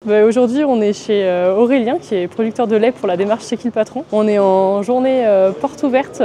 Aujourd'hui, on est chez Aurélien, qui est producteur de lait pour la démarche C'est qui le patron. On est en journée porte ouverte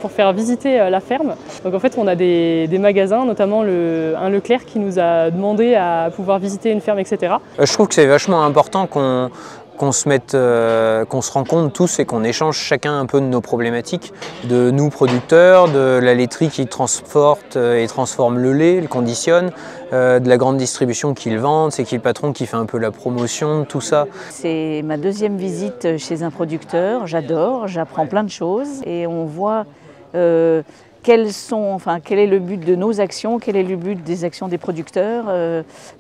pour faire visiter la ferme. Donc en fait, on a des magasins, notamment un Leclerc qui nous a demandé à pouvoir visiter une ferme, etc. Je trouve que c'est vachement important qu'on se rencontre tous et qu'on échange chacun un peu de nos problématiques, de nous producteurs, de la laiterie qui transporte et transforme le lait, le conditionne, de la grande distribution qui le vend, c'est qui le patron qui fait un peu la promotion, tout ça. C'est ma deuxième visite chez un producteur, j'adore, j'apprends plein de choses et on voit quel est le but de nos actions, quel est le but des actions des producteurs,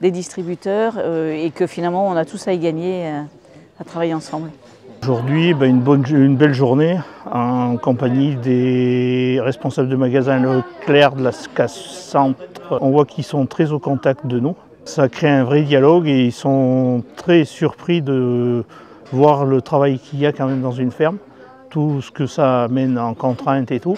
des distributeurs et que finalement on a tous à y gagner à travailler ensemble. Aujourd'hui, une belle journée en compagnie des responsables de magasins Leclerc de la Casse-Centre. On voit qu'ils sont très au contact de nous. Ça crée un vrai dialogue et ils sont très surpris de voir le travail qu'il y a quand même dans une ferme, tout ce que ça amène en contraintes et tout.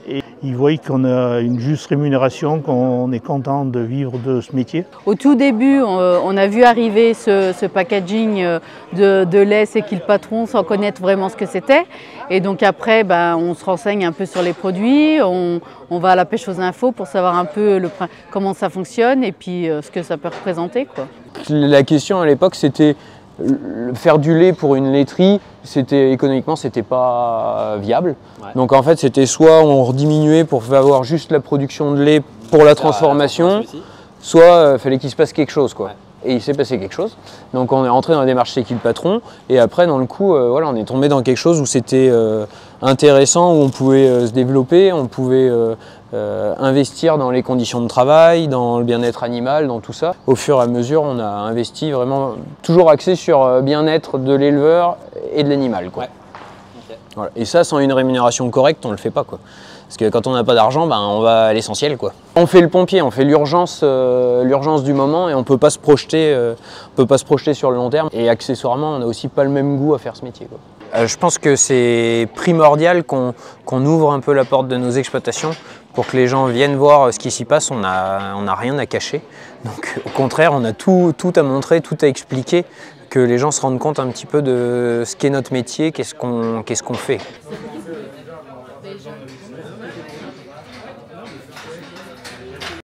Et ils voient qu'on a une juste rémunération, qu'on est content de vivre de ce métier. Au tout début, on a vu arriver ce packaging de lait C'est qui le patron sans connaître vraiment ce que c'était. Et donc après, on se renseigne un peu sur les produits, on va à la pêche aux infos pour savoir un peu comment ça fonctionne et puis ce que ça peut représenter, quoi. La question à l'époque, c'était faire du lait pour une laiterie, économiquement c'était pas viable. Ouais. Donc en fait c'était soit on rediminuait pour avoir juste la production de lait pour la transformation, soit fallait qu'il se passe quelque chose, quoi. Ouais. Et il s'est passé quelque chose. Donc on est rentré dans la démarche C'est qui le patron et après dans le coup voilà, on est tombé dans quelque chose où c'était intéressant, où on pouvait se développer, on pouvait investir dans les conditions de travail, dans le bien-être animal, dans tout ça. Au fur et à mesure, on a investi vraiment, toujours axé sur bien-être de l'éleveur et de l'animal, quoi. Ouais. Okay. Voilà. Et ça, sans une rémunération correcte, on ne le fait pas, quoi. Parce que quand on n'a pas d'argent, on va à l'essentiel, quoi. On fait le pompier, on fait l'urgence du moment et on ne peut pas se projeter sur le long terme. Et accessoirement, on n'a aussi pas le même goût à faire ce métier, quoi. Je pense que c'est primordial qu'on ouvre un peu la porte de nos exploitations pour que les gens viennent voir ce qui s'y passe. On n'a rien à cacher. Donc au contraire, on a tout à montrer, tout à expliquer, que les gens se rendent compte un petit peu de ce qu'est notre métier, qu'est-ce qu'on fait.